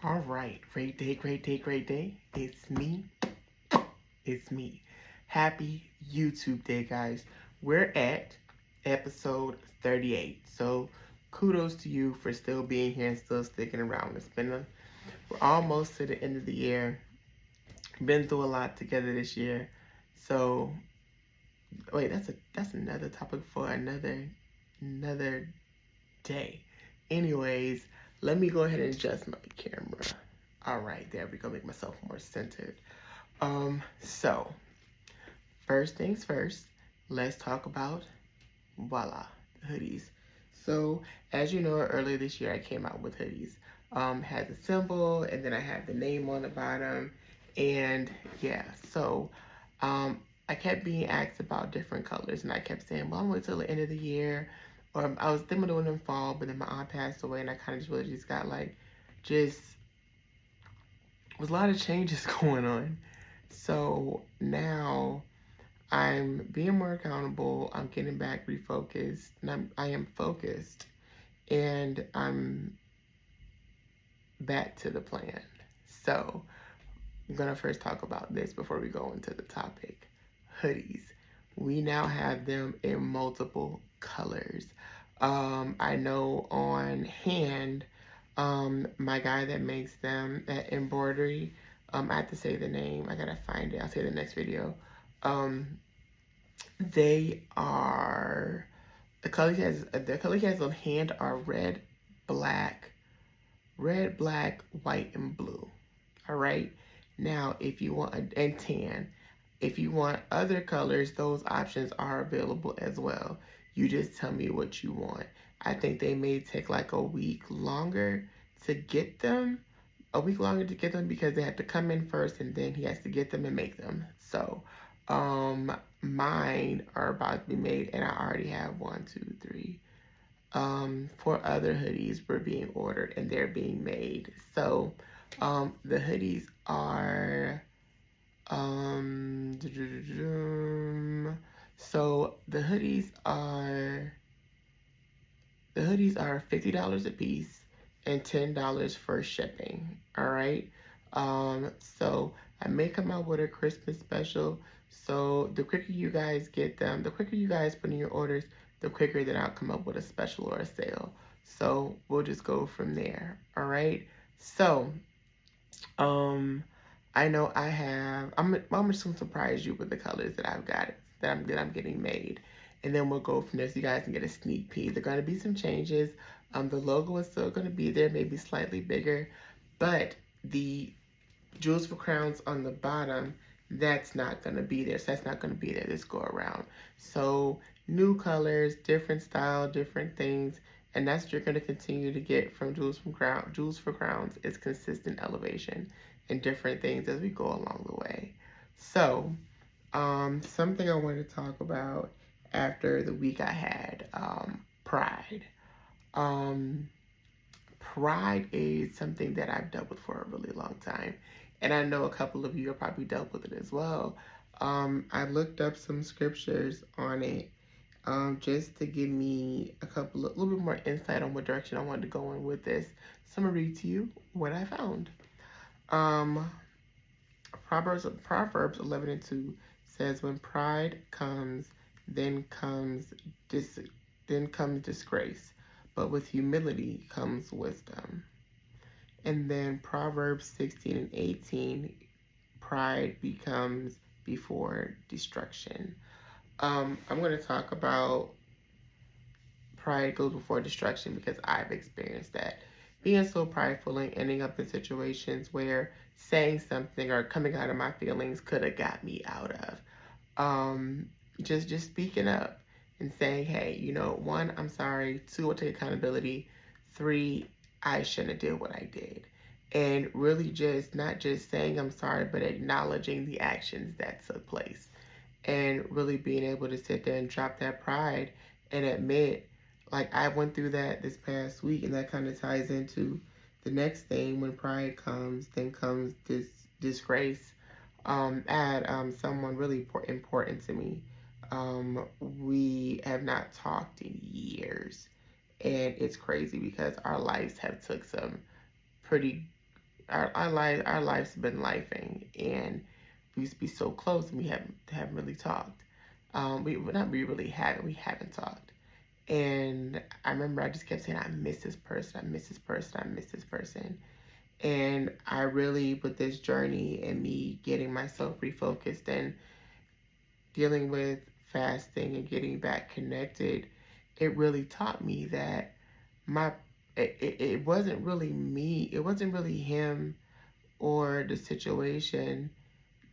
All right, great day, great day, great day. It's me. It's me. Happy YouTube Day, guys. We're at episode 38. So kudos to you for still being here and still sticking around. We're almost to the end of the year. Been through a lot together this year. So wait, that's another topic for another day. Anyways, let me go ahead and adjust my camera. All right, there we go. Make myself more centered. So first things first, let's talk about voila, hoodies. So as you know, earlier this year I came out with hoodies. Had the symbol and then I had the name on the bottom. And yeah, so I kept being asked about different colors and I kept saying, well, I'm wait till the end of the year. Or I was thinking of doing it in fall, but then my aunt passed away and I kind of just really just got like, just was a lot of changes going on. So now I'm being more accountable. I'm getting back refocused, and I am focused, and I'm back to the plan. So I'm gonna first talk about this before we go into the topic. Hoodies. We now have them in multiple colors. I know on hand, my guy that makes them at embroidery. I have to say the name. I gotta find it. I'll say the next video. Um, They are the color he has on hand are red, black, white, and blue. All right. Now, if you want and tan, if you want other colors, those options are available as well. You just tell me what you want. I think they may take like to get them, a week longer to get them because they have to come in first and then he has to get them and make them. So, mine are about to be made and I already have one, two, three, four other hoodies were being ordered and they're being made. So, the hoodies are, um, so the hoodies are $50 a piece and $10 for shipping. All right. So I may come out with a Christmas special. So the quicker you guys get them, the quicker you guys put in your orders, the quicker that I'll come up with a special or a sale. So we'll just go from there. All right. So, um, I know I have. I'm just gonna surprise you with the colors that I've got that I'm getting made, and then we'll go from there so you guys can get a sneak peek. There are gonna be some changes. The logo is still gonna be there, maybe slightly bigger, but the Jewels for Crowns on the bottom, that's not gonna be there. So that's not gonna be there this go around. So new colors, different style, different things, and that's what you're gonna continue to get from Jewels for Crowns is consistent elevation and different things as we go along the way. So, something I wanted to talk about after the week I had, Pride. Um, Pride is something that I've dealt with for a really long time. And I know a couple of you have probably dealt with it as well. I looked up some scriptures on it just to give me a little bit more insight on what direction I wanted to go in with this. So I'm going to read to you what I found. Um, Proverbs 11:2 says, "When pride comes, then comes dis, then comes disgrace, but with humility comes wisdom." And then Proverbs 16:18, pride becomes before destruction. I'm going to talk about pride goes before destruction because I've experienced that. Being so prideful and ending up in situations where saying something or coming out of my feelings could have got me out of. Um, just speaking up and saying, hey, one, I'm sorry. Two, I'll take accountability. Three, I shouldn't have did what I did. And really just not just saying I'm sorry, but acknowledging the actions that took place. And really being able to sit there and drop that pride and admit, like I went through that this past week, and that kind of ties into the next thing. When pride comes, then comes this disgrace. Add someone really important to me. We have not talked in years, and it's crazy because our lives have took some pretty our life's been lifing, and we used to be so close, and we haven't really talked. We really haven't. We haven't talked. And I remember I just kept saying, I miss this person. I miss this person. I miss this person. And I really, with this journey and me getting myself refocused and dealing with fasting and getting back connected, it really taught me that my it wasn't really me. It wasn't really him or the situation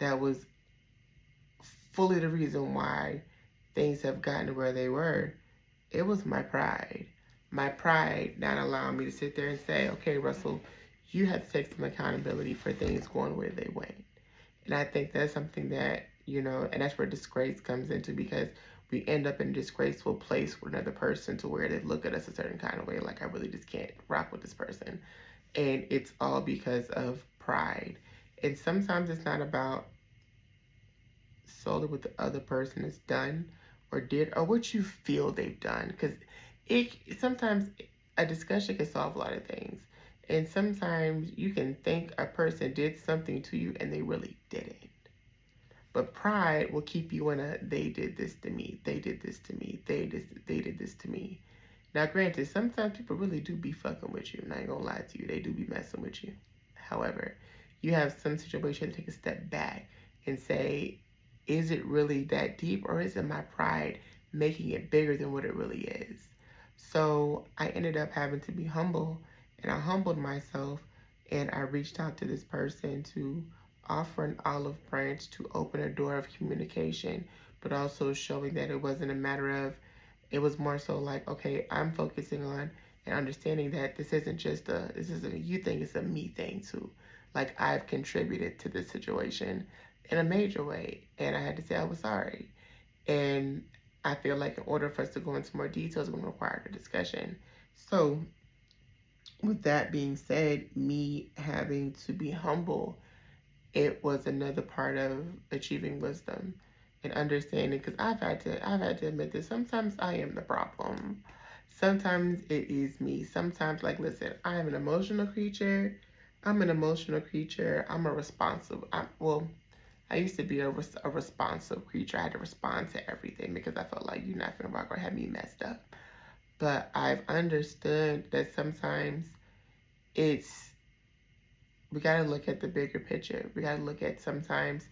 that was fully the reason why things have gotten to where they were. It was my pride. My pride not allowing me to sit there and say, okay, Russell, you have to take some accountability for things going where they went. And I think that's something that, and that's where disgrace comes into, because we end up in a disgraceful place with another person to where they look at us a certain kind of way, like I really just can't rock with this person. And it's all because of pride. And sometimes it's not about solely what the other person has done or did or what you feel they've done, because it sometimes a discussion can solve a lot of things, and sometimes you can think a person did something to you and they really didn't. But pride will keep you in a they did this to me, they did this to me, they did this to me. Now granted, sometimes people really do be fucking with you, and I ain't gonna lie to you, they do be messing with you. However, you have some situation to take a step back and say, is it really that deep, or is it my pride making it bigger than what it really is? So I ended up having to be humble, and I humbled myself, and I reached out to this person to offer an olive branch to open a door of communication, but also showing that it wasn't a matter of, it was more so like, okay, I'm focusing on and understanding that this isn't a you thing, it's a me thing too. Like, I've contributed to this situation in a major way, and I had to say I was sorry. And I feel like in order for us to go into more details, we're going to require a discussion. So, with that being said, me having to be humble, it was another part of achieving wisdom and understanding, because I've had to admit that sometimes I am the problem. Sometimes it is me. Sometimes, like, listen, I am an emotional creature. I'm an emotional creature. I'm a responsive. I used to be a responsive creature. I had to respond to everything because I felt like you're not gonna rock or have me messed up. But I've understood that sometimes it's we gotta look at the bigger picture. We gotta look at sometimes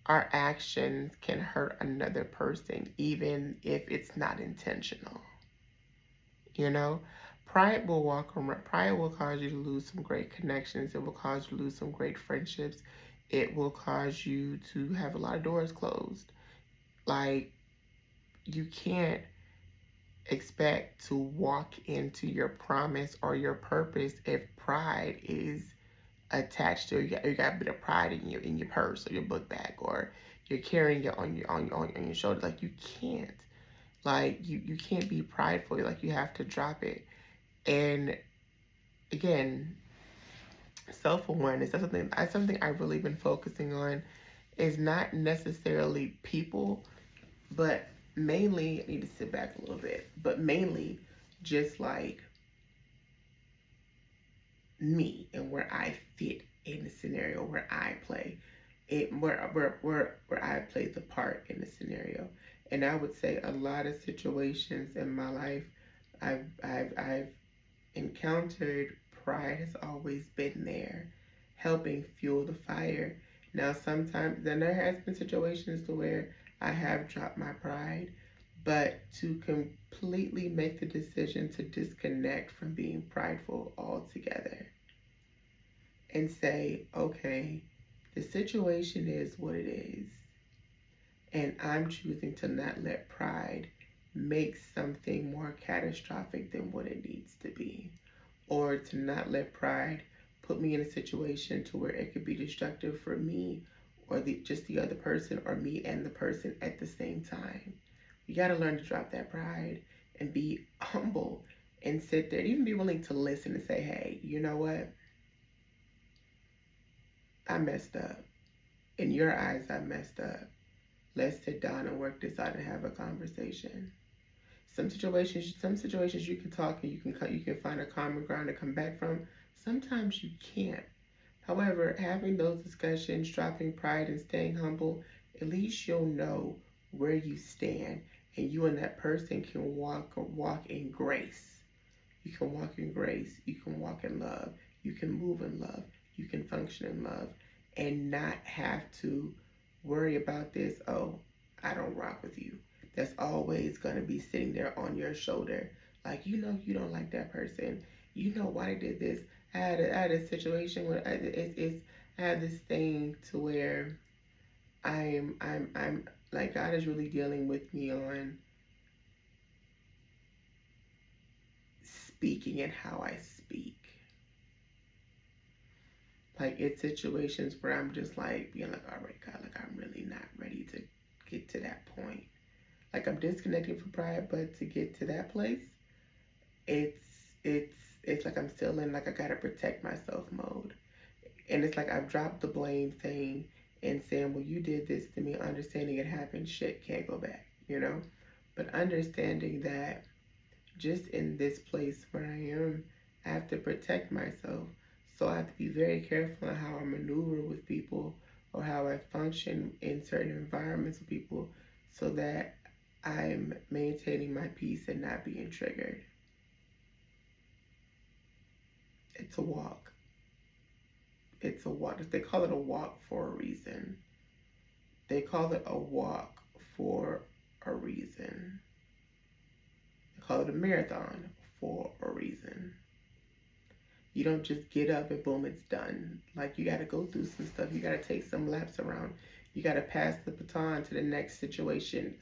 our actions can hurt another person, even if it's not intentional. You know, pride will cause you to lose some great connections. It will cause you to lose some great friendships. It will cause you to have a lot of doors closed. Like, you can't expect to walk into your promise or your purpose if pride is attached to it. You got a bit of pride in your purse or your book bag, or you're carrying it on your shoulder. Like, you can't. Like, you can't be prideful. Like, you have to drop it. And again, self-awareness, that's something I've really been focusing on, is not necessarily people, but mainly, I need to sit back a little bit, but mainly just like me and where I fit in the scenario, where I play it, where I play the part in the scenario. And I would say a lot of situations in my life, I've encountered pride has always been there, helping fuel the fire. Now, sometimes, then there has been situations to where I have dropped my pride, but to completely make the decision to disconnect from being prideful altogether and say, okay, the situation is what it is, and I'm choosing to not let pride make something more catastrophic than what it needs to be, or to not let pride put me in a situation to where it could be destructive for me or just the other person, or me and the person at the same time. You got to learn to drop that pride and be humble and sit there and even be willing to listen and say, hey, you know what? I messed up. In your eyes, I messed up. Let's sit down and work this out and have a conversation. Some situations you can talk and you can find a common ground to come back from. Sometimes you can't. However, having those discussions, dropping pride and staying humble, at least you'll know where you stand, and you and that person can walk in grace. You can walk in grace. You can walk in love. You can move in love. You can function in love, and not have to worry about this. Oh, I don't rock with you. That's always gonna be sitting there on your shoulder. Like, you don't like that person. You know why they did this. I had a situation where I had this thing to where I'm like, God is really dealing with me on speaking and how I speak. Like, it's situations where I'm just like being like, all right, God, like, I'm really not ready to get to that point. Like, I'm disconnecting from pride, but to get to that place, it's it's it's like I'm still in, like, I gotta protect myself mode. And it's like I've dropped the blame thing and saying, well, you did this to me, understanding it happened, shit, can't go back, you know? But understanding that just in this place where I am, I have to protect myself. So I have to be very careful on how I maneuver with people or how I function in certain environments with people so that I'm maintaining my peace and not being triggered. It's a walk. It's a walk. They call it a walk for a reason. They call it a walk for a reason. They call it a marathon for a reason. You don't just get up and boom, it's done. Like, you got to go through some stuff. You got to take some laps around. You got to pass the baton to the next situation.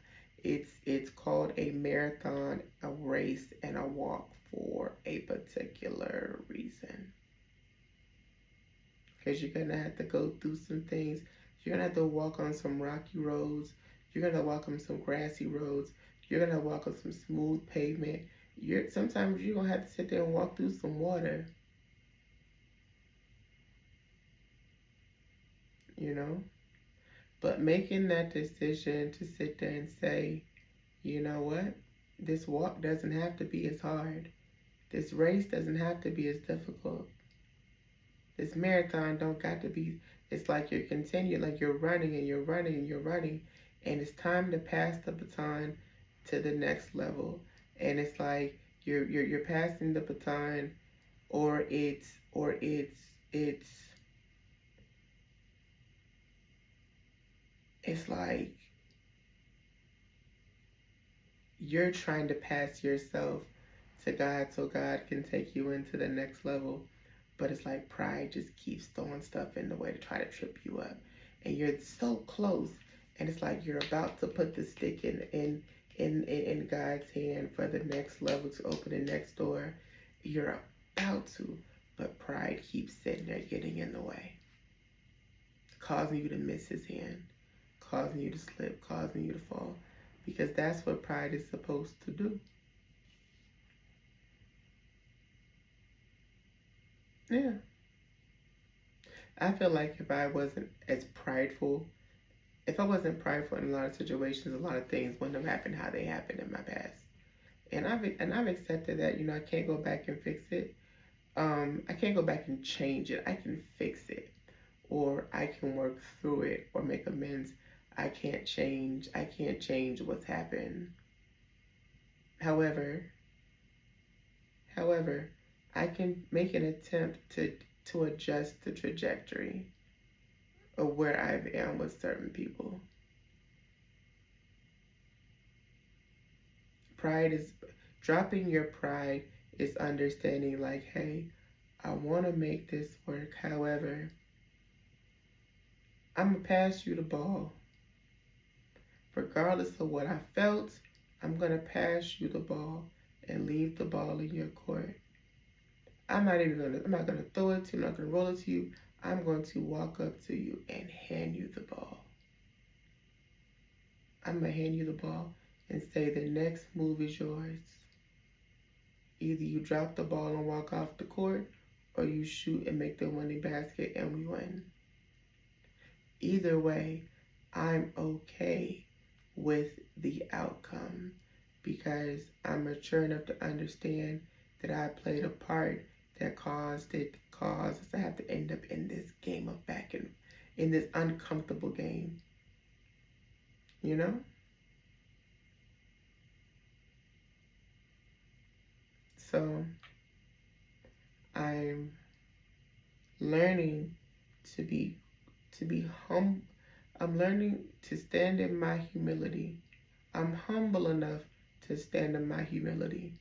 It's called a marathon, a race, and a walk for a particular reason. Because you're going to have to go through some things. You're going to have to walk on some rocky roads. You're going to walk on some grassy roads. You're going to walk on some smooth pavement. Sometimes you're going to have to sit there and walk through some water. You know? But making that decision to sit there and say, you know what? This walk doesn't have to be as hard. This race doesn't have to be as difficult. This marathon don't got to be, it's like you're continuing, like you're running and you're running and you're running, and it's time to pass the baton to the next level. And it's like you're passing the baton, or it's like you're trying to pass yourself to God so God can take you into the next level. But it's like pride just keeps throwing stuff in the way to try to trip you up. And you're so close. And it's like you're about to put the stick in God's hand for the next level to open the next door. You're about to, but pride keeps sitting there getting in the way, causing you to miss his hand, causing you to slip, causing you to fall. Because that's what pride is supposed to do. Yeah. I feel like if I wasn't prideful in a lot of situations, a lot of things wouldn't have happened how they happened in my past. And I've accepted that, I can't go back and fix it. I can't go back and change it. I can fix it, or I can work through it or make amends. I can't change what's happened. However, however, I can make an attempt to adjust the trajectory of where I am with certain people. Pride is dropping your pride is understanding, like, hey, I want to make this work. However, I'm going to pass you the ball. Regardless of what I felt, I'm going to pass you the ball and leave the ball in your court. I'm not going to throw it to you. I'm not going to roll it to you. I'm going to walk up to you and hand you the ball. I'm going to hand you the ball and say the next move is yours. Either you drop the ball and walk off the court, or you shoot and make the winning basket and we win. Either way, I'm okay with the outcome because I'm mature enough to understand that I played a part that caused us to have to end up in this game of back and in this uncomfortable game. You know? So I'm learning to be hum I'm learning to stand in my humility. I'm humble enough to stand in my humility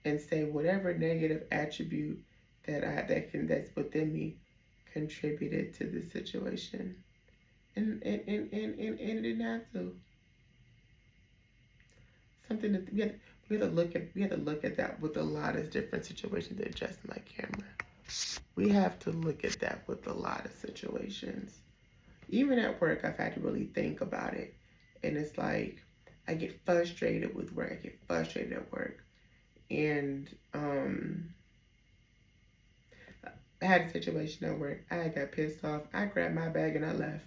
and say whatever negative attribute that's within me contributed to this situation. And it didn't have to. Something that we have to look at that with a lot of different situations than just my camera. We have to look at that with a lot of situations. Even at work, I've had to really think about it. And it's like, I get frustrated with work. I get frustrated at work. And I had a situation at work. I got pissed off. I grabbed my bag and I left.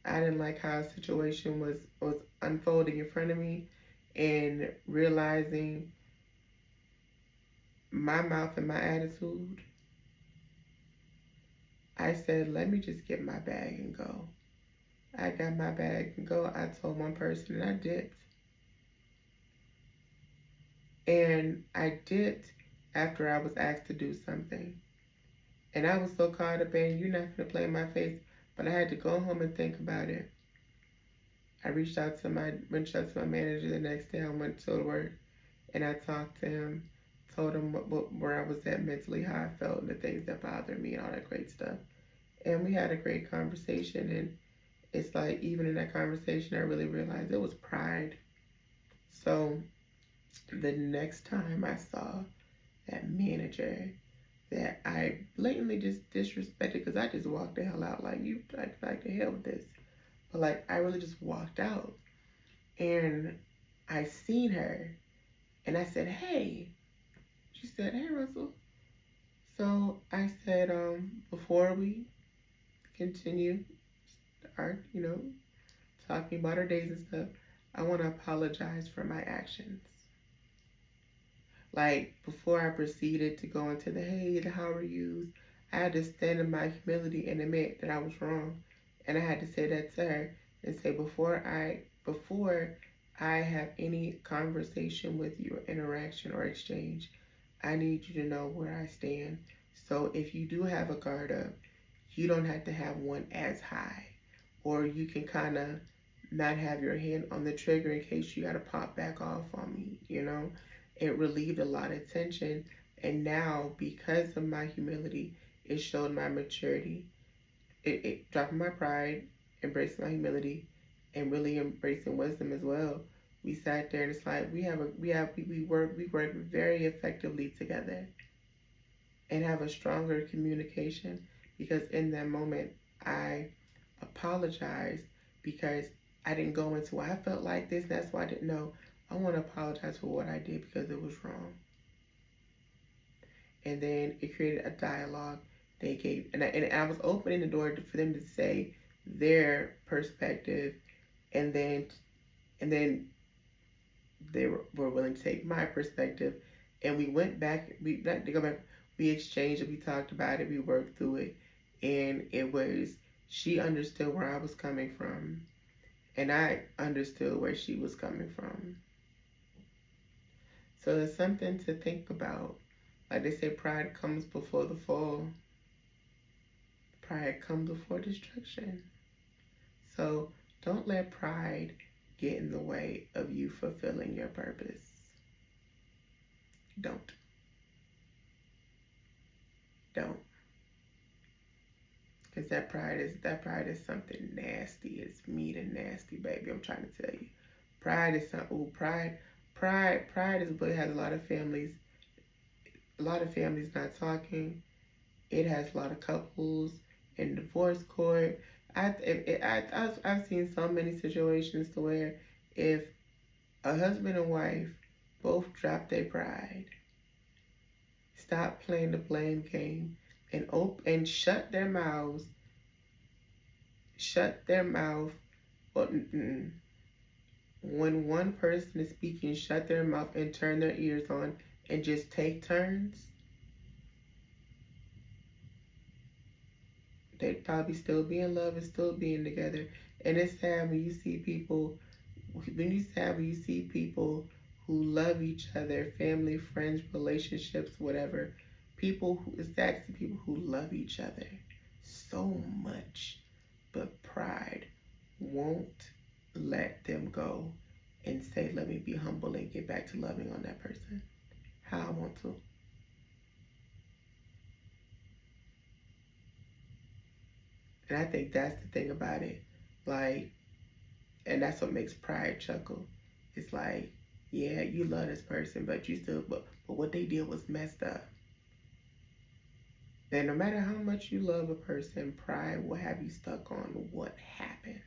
I didn't like how a situation was unfolding in front of me, and realizing my mouth and my attitude, I said, let me just get my bag and go. I got my bag and go. I told one person and I dipped. And I dipped after I was asked to do something. And I was so caught up in, you're not going to play in my face. But I had to go home and think about it. I reached out to my manager the next day. I went to work and I talked to him, told him where I was at mentally, how I felt, and the things that bothered me, and all that great stuff. And we had a great conversation. And it's like, even in that conversation, I really realized it was pride. So the next time I saw that manager that I blatantly just disrespected, because I just walked the hell out, like, you, like the hell with this. But like, I really just walked out. And I seen her and I said, hey. She said, hey, Russell. So I said, before we continue our, talking about our days and stuff, I want to apologize for my actions. Like, before I proceeded to go into the hey, the how are yous, I had to stand in my humility and admit that I was wrong. And I had to say that to her and say, before I have any conversation with you, or interaction or exchange, I need you to know where I stand. So if you do have a guard up, you don't have to have one as high. Or you can kind of not have your hand on the trigger in case you got to pop back off on me, It relieved a lot of tension. And now, because of my humility, it showed my maturity. It dropped my pride, embraced my humility, and really embracing wisdom as well. We sat there and it's like we work very effectively together and have a stronger communication, because in that moment I apologized because I didn't go into, I felt like this, that's why I didn't know. I want to apologize for what I did because it was wrong. And then it created a dialogue. They gave, and I was opening the door for them to say their perspective, and then they were willing to take my perspective, and we went back. We not to go back. We exchanged it. We talked about it. We worked through it, and it was, she understood where I was coming from, and I understood where she was coming from. So it's something to think about. Like they say, pride comes before the fall. Pride comes before destruction. So don't let pride get in the way of you fulfilling your purpose. Don't. Don't. Because that pride is something nasty. It's mean and nasty, baby. I'm trying to tell you. Pride is something. Pride is what has a lot of families. A lot of families not talking. It has a lot of couples in divorce court. I've seen so many situations to where if a husband and wife both drop their pride, stop playing the blame game, and shut their mouths, shut their mouth. Well, when one person is speaking, shut their mouth and turn their ears on and just take turns, they'd probably still be in love and still being together. And it's sad when you see people, when you see people who love each other, family, friends, relationships, whatever. It's sad to see people who love each other so much, but pride won't let them go and say, let me be humble and get back to loving on that person how I want to. And I think that's the thing about it. Like, and that's what makes pride chuckle. It's like, yeah, you love this person, but you still, but what they did was messed up. And no matter how much you love a person, pride will have you stuck on what happened.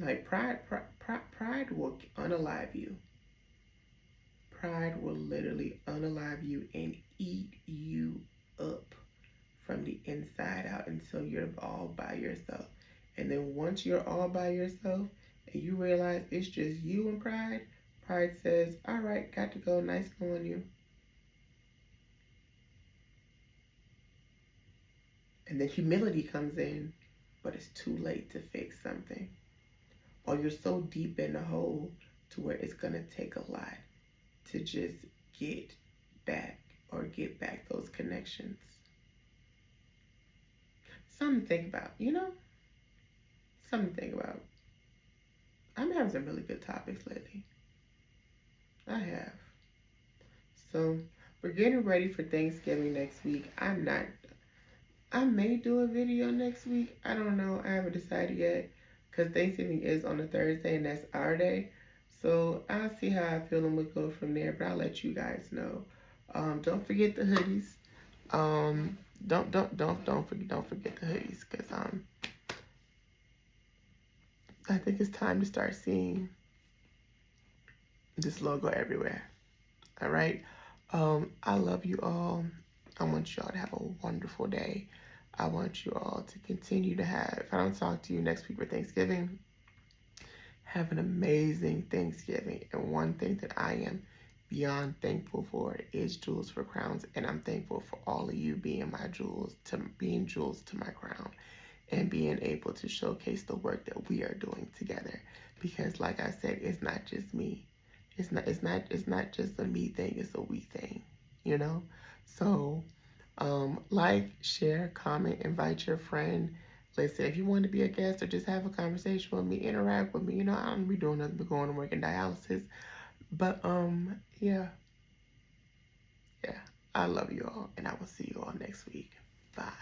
Like pride will unalive you. Pride will literally unalive you and eat you up from the inside out until you're all by yourself. And then once you're all by yourself and you realize it's just you and pride, pride says, all right, got to go. Nice knowing you. And then humility comes in, but it's too late to fix something. Or you're so deep in the hole to where it's going to take a lot to just get back or get back those connections. Something to think about, you know? Something to think about. I'm having some really good topics lately. I have. So we're getting ready for Thanksgiving next week. I may do a video next week. I don't know. I haven't decided yet because Thanksgiving is on a Thursday and that's our day. So I'll see how I feel and we'll go from there. But I'll let you guys know. Don't forget the hoodies. Don't forget the hoodies because I think it's time to start seeing this logo everywhere. All right. I love you all. I want you all to have a wonderful day. I want you all to continue to have, if I don't talk to you next week for Thanksgiving, have an amazing Thanksgiving. And one thing that I am beyond thankful for is Jewels for Crowns. And I'm thankful for all of you being my jewels, being jewels to my crown, and being able to showcase the work that we are doing together. Because like I said, it's not just me. It's not just a me thing, it's a we thing, you know? So like, share, comment, invite your friend. Listen, if you want to be a guest or just have a conversation with me, interact with me, you know, I don't be doing nothing but going to work in dialysis. But yeah. I love you all and I will see you all next week. Bye.